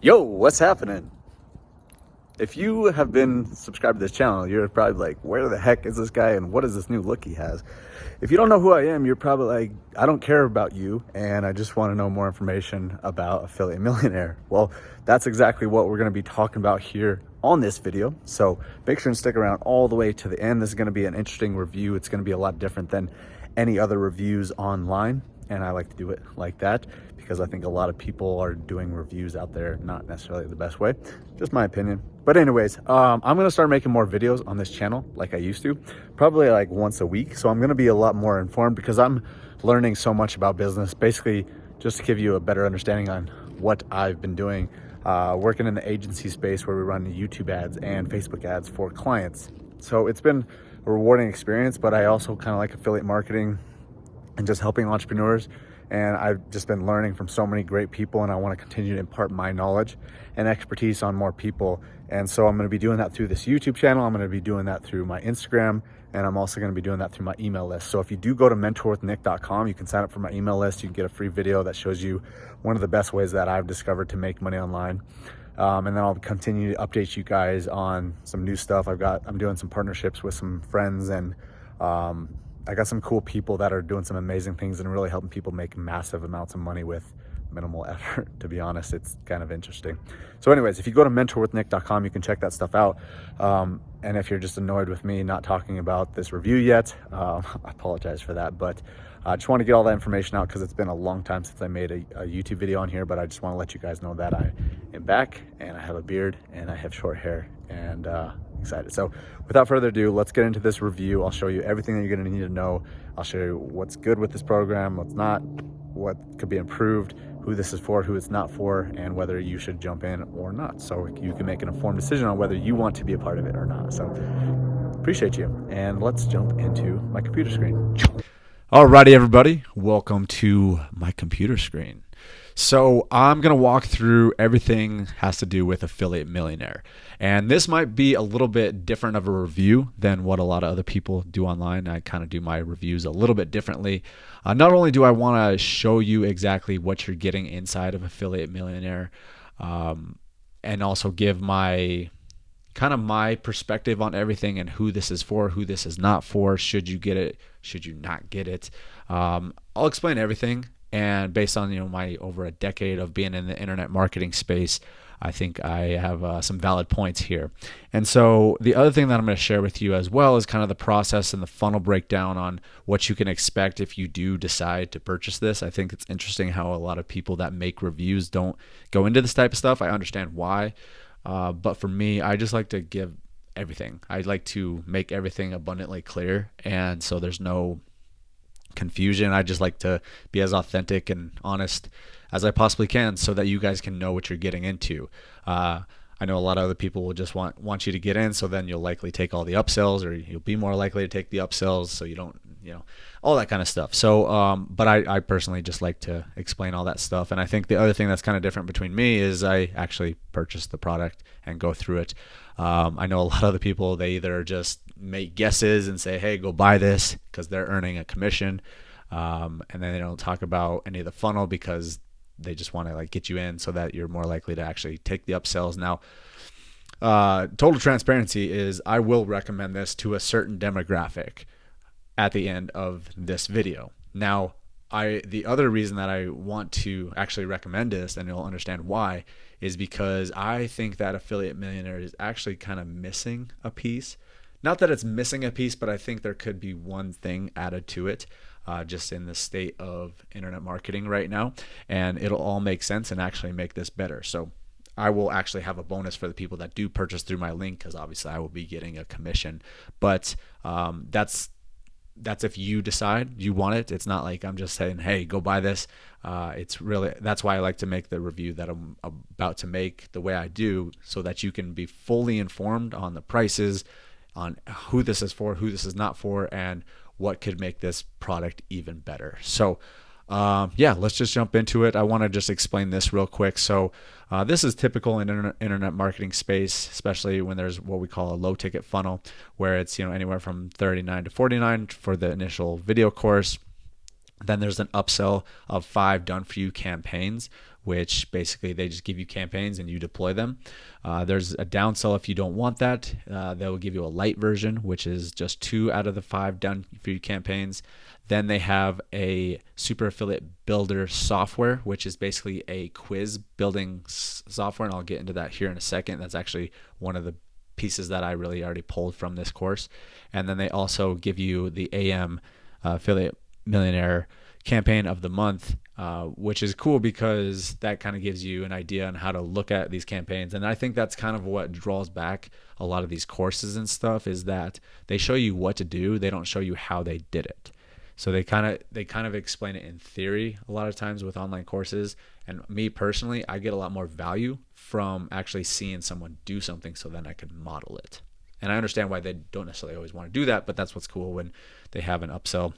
Yo, what's happening? If you have been subscribed to this channel, you're probably like, where the heck is this guy and what is this new look he has? If you don't know who I am, you're probably like, I don't care about you and I just want to know more information about Affiliate Millionaire. Well, that's exactly what we're going to be talking about here on this video. So make sure and stick around all the way to the end. This is going to be an interesting review. It's going to be a lot different than any other reviews online. And I like to do it like that because I think a lot of people are doing reviews out there not necessarily the best way, just my opinion. But anyways, I'm gonna start making more videos on this channel like I used to, probably like once a week. So I'm gonna be a lot more informed because I'm learning so much about business, basically just to give you a better understanding on what I've been doing, working in the agency space where we run YouTube ads and Facebook ads for clients. So it's been a rewarding experience, but I also kind of like affiliate marketing and just helping entrepreneurs. And I've just been learning from so many great people, and I want to continue to impart my knowledge and expertise on more people. And so I'm going to be doing that through this YouTube channel. I'm going to be doing that through my Instagram, and I'm also going to be doing that through my email list. So if you do go to mentorwithnick.com, you can sign up for my email list. You can get a free video that shows you one of the best ways that I've discovered to make money online. And then I'll continue to update you guys on some new stuff. I'm doing some partnerships with some friends, and I got some cool people that are doing some amazing things and really helping people make massive amounts of money with minimal effort. To be honest, it's kind of interesting. So anyways, if you go to mentorwithnick.com, you can check that stuff out. And if you're just annoyed with me not talking about this review yet, I apologize for that. But I just want to get all that information out because it's been a long time since I made a YouTube video on here. But I just want to let you guys know that I am back, and I have a beard, and I have short hair, and excited. So without further ado, let's get into this review. I'll show you everything that you're going to need to know. I'll show you what's good with this program, what's not, what could be improved, who this is for, who it's not for, and whether you should jump in or not, so you can make an informed decision on whether you want to be a part of it or not. So appreciate you, and let's jump into my computer screen. Alrighty, everybody, welcome to my computer screen. So I'm going to walk through everything has to do with Affiliate Millionaire. And this might be a little bit different of a review than what a lot of other people do online. I kind of do my reviews a little bit differently. Not only do I want to show you exactly what you're getting inside of Affiliate Millionaire, and also give my perspective on everything and who this is for, who this is not for, should you get it, should you not get it. I'll explain everything. And based on my over a decade of being in the internet marketing space, I think I have some valid points here. And so the other thing that I'm going to share with you as well is kind of the process and the funnel breakdown on what you can expect if you do decide to purchase this. I think it's interesting how a lot of people that make reviews don't go into this type of stuff. I understand why, but for me, I just like to give everything. I like to make everything abundantly clear, and so there's no confusion. I just like to be as authentic and honest as I possibly can so that you guys can know what you're getting into. I know a lot of other people will just want you to get in, so then you'll likely take all the upsells, or you'll be more likely to take the upsells so you don't, all that kind of stuff. So, but I personally just like to explain all that stuff. And I think the other thing that's kind of different between me is I actually purchase the product and go through it. I know a lot of other people, they either just make guesses and say, hey, go buy this because they're earning a commission. And then they don't talk about any of the funnel because they just want to get you in so that you're more likely to actually take the upsells. Now, total transparency is I will recommend this to a certain demographic at the end of this video. Now, the other reason that I want to actually recommend this, and you'll understand why, is because I think that Affiliate Millionaire is actually kind of missing a piece. Not that it's missing a piece, but I think there could be one thing added to it, just in the state of internet marketing right now, and it'll all make sense and actually make this better. So I will actually have a bonus for the people that do purchase through my link, because obviously I will be getting a commission. But that's if you decide you want it. It's not like I'm just saying, hey, go buy this. That's why I like to make the review that I'm about to make the way I do, so that you can be fully informed on the prices, on who this is for, who this is not for, and what could make this product even better. So yeah, let's just jump into it. I want to just explain this real quick. So this is typical in internet marketing space, especially when there's what we call a low ticket funnel, where it's anywhere from $39 to $49 for the initial video course. Then there's an upsell of 5 done for you campaigns, which basically they just give you campaigns and you deploy them. There's a downsell if you don't want that. They will give you a light version, which is just 2 out of the 5 done for you campaigns. Then they have a super affiliate builder software, which is basically a quiz building software. And I'll get into that here in a second. That's actually one of the pieces that I really already pulled from this course. And then they also give you the AM affiliate millionaire campaign of the month, which is cool because that kind of gives you an idea on how to look at these campaigns. And I think that's kind of what draws back a lot of these courses and stuff, is that they show you what to do. They don't show you how they did it. So they kind of explain it in theory a lot of times with online courses. And me personally, I get a lot more value from actually seeing someone do something so then I can model it. And I understand why they don't necessarily always want to do that, but that's what's cool when they have an upsell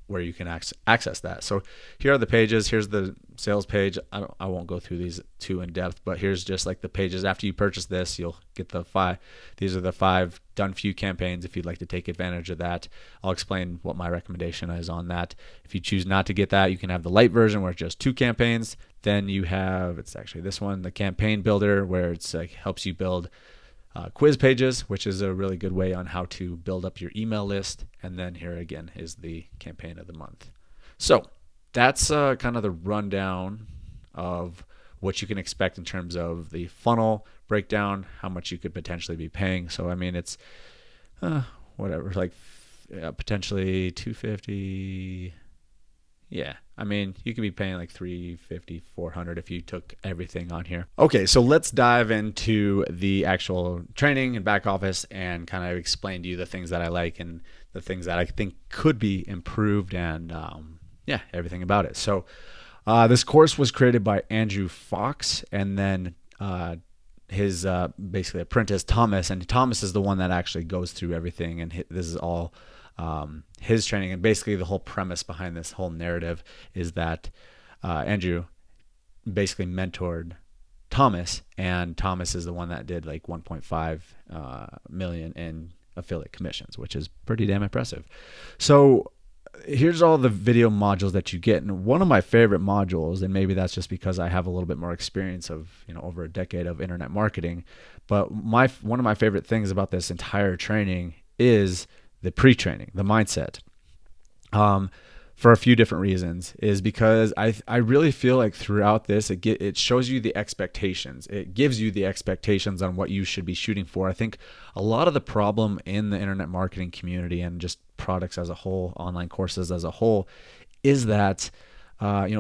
where you can access that. So here are the pages. Here's the sales page. I won't go through these too in depth, but here's just like the pages. After you purchase this, you'll get the 5. These are the 5 done for you campaigns if you'd like to take advantage of that. I'll explain what my recommendation is on that. If you choose not to get that, you can have the light version where it's just 2 campaigns. Then you have, it's actually this one, the campaign builder, where it's like helps you build quiz pages, which is a really good way on how to build up your email list. And then here again is the campaign of the month. So that's kind of the rundown of what you can expect in terms of the funnel breakdown, how much you could potentially be paying. So I mean, it's whatever, like potentially 250. Yeah, I mean, you could be paying like 350, 400 if you took everything on here. Okay, so let's dive into the actual training and back office and kind of explain to you the things that I like and the things that I think could be improved and yeah, everything about it. So this course was created by Andrew Fox and then his basically apprentice Thomas, and Thomas is the one that actually goes through everything, and this is all his training. And basically the whole premise behind this whole narrative is that Andrew basically mentored Thomas, and Thomas is the one that did like 1.5 million in affiliate commissions, which is pretty damn impressive. So here's all the video modules that you get. And one of my favorite modules, and maybe that's just because I have a little bit more experience of, over a decade of internet marketing, but one of my favorite things about this entire training is the pre-training, the mindset. For a few different reasons, is because I really feel like throughout this, it shows you the expectations. It gives you the expectations on what you should be shooting for. I think a lot of the problem in the internet marketing community and just products as a whole, online courses as a whole, is that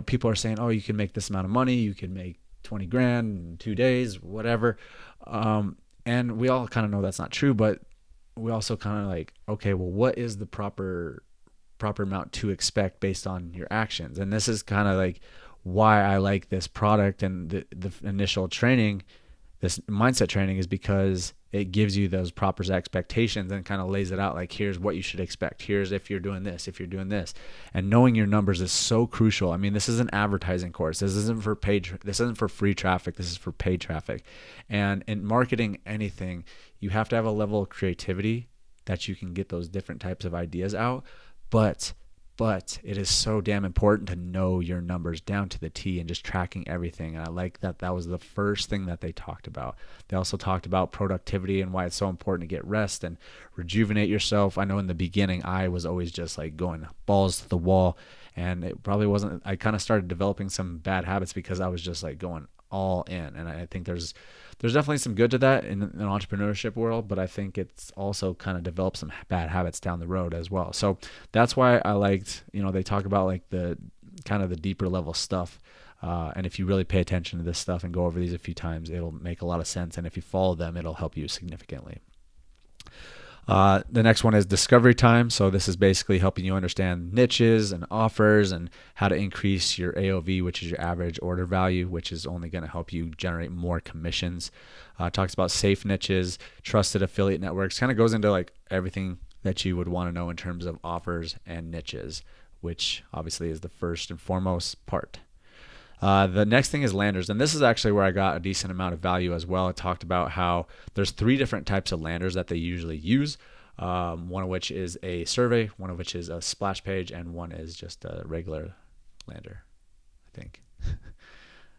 people are saying, oh, you can make this amount of money, you can make 20 grand in 2 days, whatever. And we all kind of know that's not true, but we also kind of like, okay, well, what is the proper amount to expect based on your actions? And this is kind of like why I like this product and the initial training, this mindset training, is because it gives you those proper expectations and kind of lays it out like, here's what you should expect. Here's if you're doing this, if you're doing this. And knowing your numbers is so crucial. I mean, this is an advertising course. This isn't for this isn't for free traffic. This is for paid traffic. And in marketing anything, you have to have a level of creativity that you can get those different types of ideas out. But it is so damn important to know your numbers down to the T and just tracking everything. And I like that was the first thing that they talked about. They also talked about productivity and why it's so important to get rest and rejuvenate yourself. I know in the beginning, I was always just like going balls to the wall, and it probably wasn't, I kind of started developing some bad habits because I was just like going all in. And I think there's definitely some good to that in an entrepreneurship world, but I think it's also kind of developed some bad habits down the road as well. So that's why I liked, they talk about like the kind of the deeper level stuff. And if you really pay attention to this stuff and go over these a few times, it'll make a lot of sense. And if you follow them, it'll help you significantly. The next one is discovery time. So this is basically helping you understand niches and offers and how to increase your AOV, which is your average order value, which is only going to help you generate more commissions. Talks about safe niches, trusted affiliate networks, kind of goes into like everything that you would want to know in terms of offers and niches, which obviously is the first and foremost part. The next thing is landers, and this is actually where I got a decent amount of value as well. It talked about how there's 3 different types of landers that they usually use. one of which is a survey, one of which is a splash page, and one is just a regular lander, I think.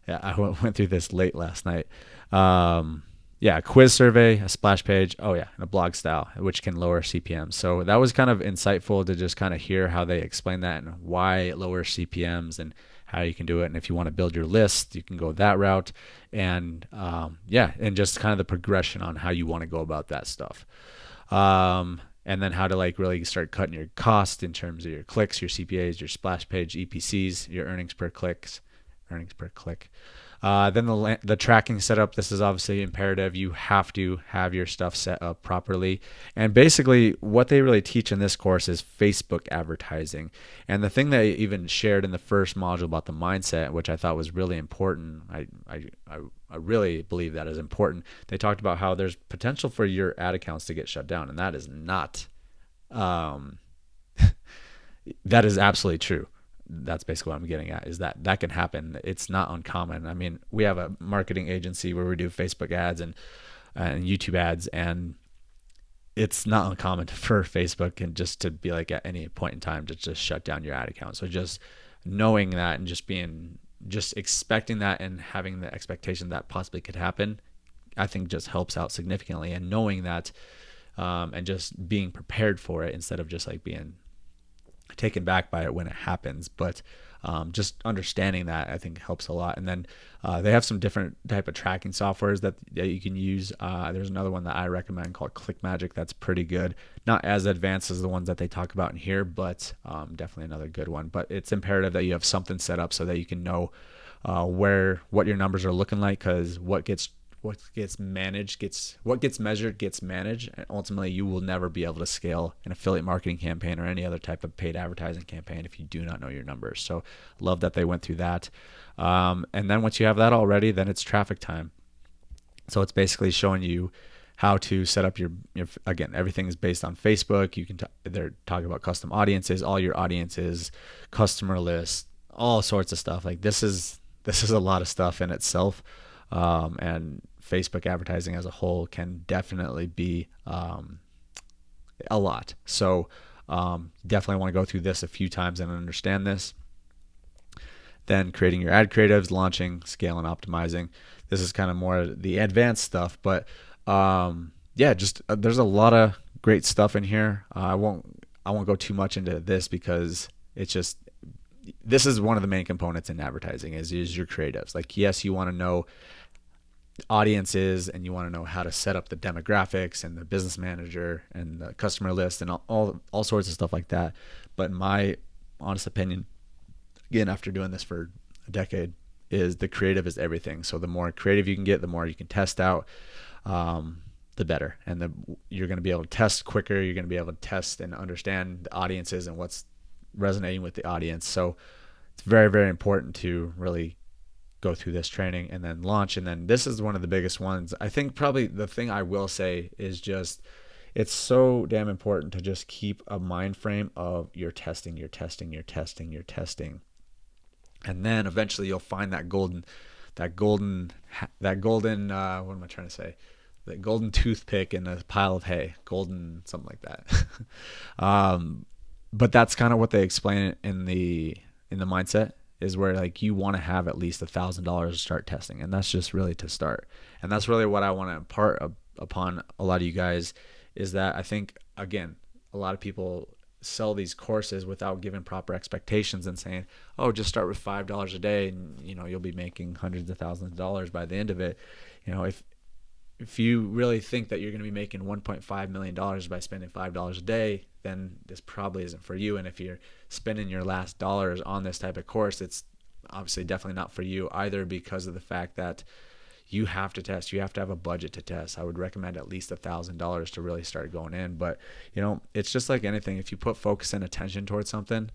Yeah, I went through this late last night. Yeah, a quiz survey, a splash page, oh yeah, and a blog style, which can lower CPMs. So that was kind of insightful to just kind of hear how they explain that and why it lowers CPMs and how you can do it. And if you want to build your list, you can go that route. And yeah, and just kind of the progression on how you want to go about that stuff. And then how to like really start cutting your cost in terms of your clicks, your CPAs, your splash page, EPCs, your earnings per click. Then the tracking setup. This is obviously imperative. You have to have your stuff set up properly. And basically, what they really teach in this course is Facebook advertising. And the thing they even shared in the first module about the mindset, which I thought was really important, I really believe that is important. They talked about how there's potential for your ad accounts to get shut down, and that is not. That is absolutely true. That's basically what I'm getting at, is that can happen. It's not uncommon. I mean, we have a marketing agency where we do Facebook ads and YouTube ads, and it's not uncommon for Facebook and just to be like at any point in time to just shut down your ad account. So just knowing that and just expecting that and having the expectation that possibly could happen, I think just helps out significantly. And knowing that and just being prepared for it instead of just like being taken back by it when it happens. But just understanding that, I think, helps a lot. And then they have some different type of tracking softwares that you can use. There's another one that I recommend called ClickMagic that's pretty good. Not as advanced as the ones that they talk about in here, but definitely another good one. But it's imperative that you have something set up so that you can know what your numbers are looking like, because what gets measured gets managed, and ultimately you will never be able to scale an affiliate marketing campaign or any other type of paid advertising campaign if you do not know your numbers. So love that they went through that. And then once you have that all ready, then it's traffic time. So it's basically showing you how to set up your again, everything is based on Facebook. They're talking about custom audiences, all your audiences, customer lists, all sorts of stuff. Like this is a lot of stuff in itself. And Facebook advertising as a whole can definitely be a lot. So definitely want to go through this a few times and understand this. Then creating your ad creatives, launching, scaling, optimizing. This is kind of more the advanced stuff, but yeah, just there's a lot of great stuff in here. I won't go too much into this because it's just, this is one of the main components in advertising is your creatives. Like, yes, you want to know audiences and you want to know how to set up the demographics and the business manager and the customer list and all sorts of stuff like that. But in my honest opinion, again, after doing this for a decade, is the creative is everything. So the more creative you can get, the more you can test out, the better. And you're going to be able to test quicker. You're going to be able to test and understand the audiences and what's resonating with the audience. So it's very, very important to really go through this training and then launch. And then this is one of the biggest ones. I think probably the thing I will say is just, it's so damn important to just keep a mind frame of you're testing. And then eventually you'll find that golden, what am I trying to say? That golden toothpick in a pile of hay, golden, something like that. But that's kind of what they explain in the mindset, is where like you want to have at least $1,000 to start testing. And that's just really to start. And that's really what I want to impart upon a lot of you guys, is that I think, again, a lot of people sell these courses without giving proper expectations and saying, oh, just start with $5 a day and you'll be making hundreds of thousands of dollars by the end of it. If you really think that you're going to be making $1.5 million by spending $5 a day, then this probably isn't for you. And if you're spending your last dollars on this type of course, it's obviously definitely not for you either, because of the fact that you have to test. You have to have a budget to test. I would recommend at least $1,000 to really start going in. But, it's just like anything. If you put focus and attention towards something,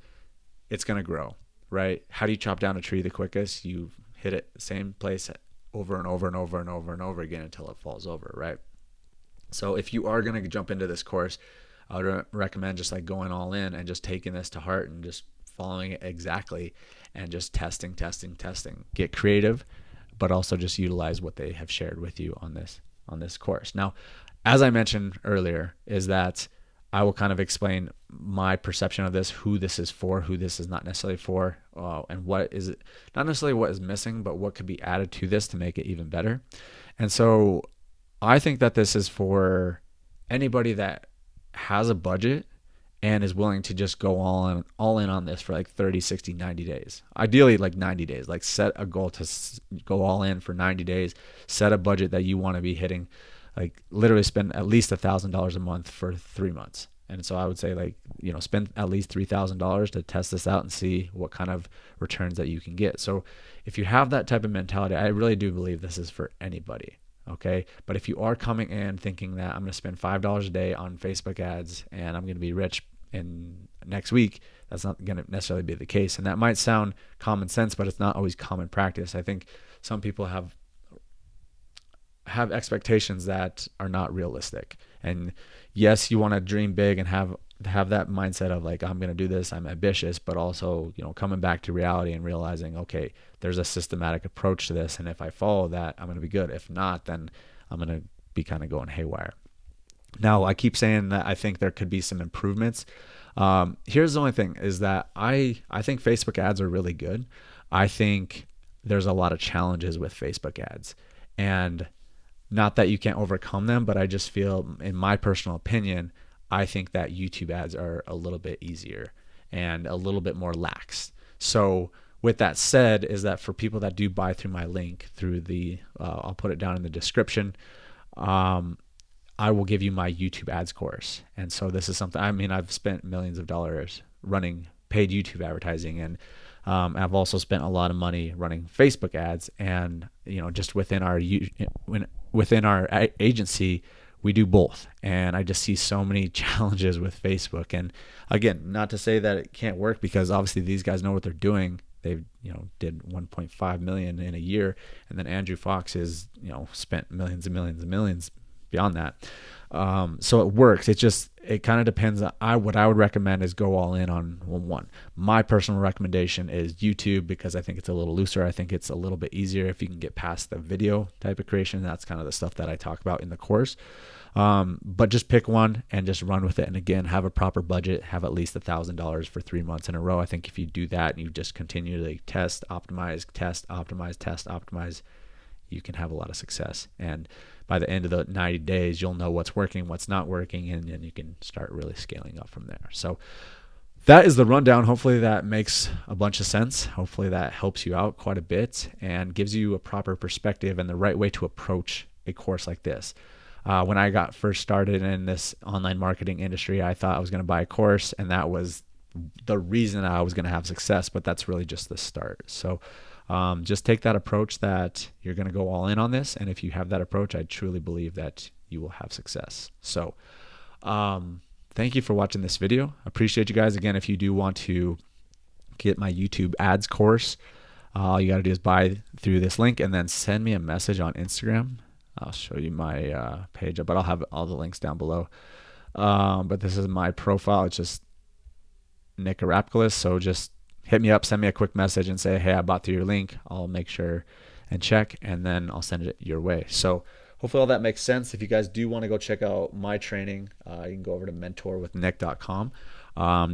it's going to grow, right? How do you chop down a tree the quickest? You hit it the same place over and over and over and over and over again until it falls over, right? So if you are going to jump into this course, I would recommend just like going all in and just taking this to heart and just following it exactly and just testing. Get creative, but also just utilize what they have shared with you on this course. Now, as I mentioned earlier, is that I will kind of explain my perception of this, who this is for, who this is not necessarily for, and what is it, not necessarily what is missing, but what could be added to this to make it even better. And so I think that this is for anybody that has a budget and is willing to just go all in on this for like 30, 60, 90 days. Ideally like 90 days. Like set a goal to go all in for 90 days. Set a budget that you want to be hitting. Like literally spend at least $1,000 a month for 3 months. And so I would say like, spend at least $3,000 to test this out and see what kind of returns that you can get. So if you have that type of mentality, I really do believe this is for anybody. Okay. But if you are coming in thinking that I'm going to spend $5 a day on Facebook ads and I'm going to be rich in next week, that's not going to necessarily be the case. And that might sound common sense, but it's not always common practice. I think some people have expectations that are not realistic. And yes, you want to dream big and have that mindset of like, I'm going to do this, I'm ambitious, but also, coming back to reality and realizing, okay, there's a systematic approach to this. And if I follow that, I'm going to be good. If not, then I'm going to be kind of going haywire. Now, I keep saying that I think there could be some improvements. Here's the only thing is that I think Facebook ads are really good. I think there's a lot of challenges with Facebook ads, and not that you can't overcome them, but I just feel, in my personal opinion, I think that YouTube ads are a little bit easier and a little bit more lax. So with that said, is that for people that do buy through my link through the, I'll put it down in the description. I will give you my YouTube ads course. And so this is something, I've spent millions of dollars running paid YouTube advertising, and I've also spent a lot of money running Facebook ads. And, just within our agency, we do both. And I just see so many challenges with Facebook. And again, not to say that it can't work, because obviously these guys know what they're doing. They've, did 1.5 million in a year. And then Andrew Fox is, spent millions and millions and millions beyond that. So it works. It kind of depends. What I would recommend is go all in on one. My personal recommendation is YouTube, because I think it's a little looser. I think it's a little bit easier if you can get past the video type of creation. That's kind of the stuff that I talk about in the course. But just pick one and just run with it. And again, have a proper budget, have at least $1,000 for 3 months in a row. I think if you do that and you just continually test, optimize, test, optimize, you can have a lot of success. And by the end of the 90 days, you'll know what's working, what's not working, and then you can start really scaling up from there. So that is the rundown. Hopefully that makes a bunch of sense. Hopefully that helps you out quite a bit and gives you a proper perspective and the right way to approach a course like this. When I got first started in this online marketing industry, I thought I was going to buy a course, and that was the reason I was going to have success, but that's really just the start. So just take that approach that you're going to go all in on this. And if you have that approach, I truly believe that you will have success. So thank you for watching this video. Appreciate you guys. Again, if you do want to get my YouTube ads course, all you got to do is buy through this link and then send me a message on Instagram. I'll show you my page, but I'll have all the links down below. But this is my profile. It's just Nick Arapkalis. So just hit me up, send me a quick message and say, hey, I bought through your link. I'll make sure and check, and then I'll send it your way. So hopefully all that makes sense. If you guys do want to go check out my training, you can go over to mentorwithnick.com.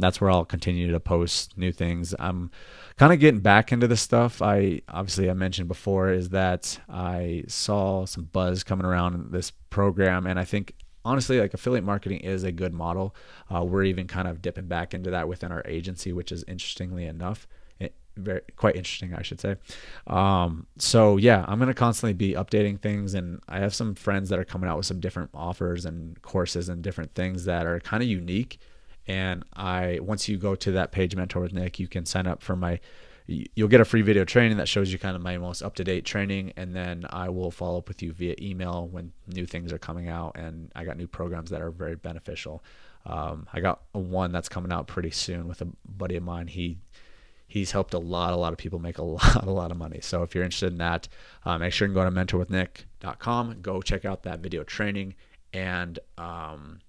That's where I'll continue to post new things. I'm kind of getting back into this stuff. I mentioned before is that I saw some buzz coming around this program, and I think honestly, like, affiliate marketing is a good model. We're even kind of dipping back into that within our agency, which is interestingly enough, quite interesting, I should say. So yeah, I'm going to constantly be updating things, and I have some friends that are coming out with some different offers and courses and different things that are kind of unique. And once you go to that page, Mentor with Nick, you can sign up for you'll get a free video training that shows you kind of my most up-to-date training, and then I will follow up with you via email when new things are coming out, and I got new programs that are very beneficial. I got one that's coming out pretty soon with a buddy of mine. He's helped a lot of people make a lot of money. So if you're interested in that, make sure you can go to mentorwithnick.com, go check out that video training, and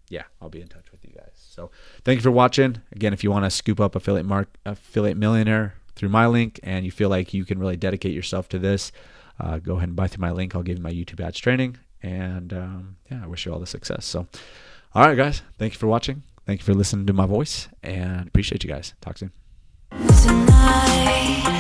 yeah, I'll be in touch with you guys. So thank you for watching. Again, if you want to scoop up Affiliate Millionaire through my link, and you feel like you can really dedicate yourself to this, go ahead and buy through my link. I'll give you my YouTube ads training, and yeah, I wish you all the success. So all right, guys, thank you for watching. Thank you for listening to my voice, and appreciate you guys. Talk soon. Tonight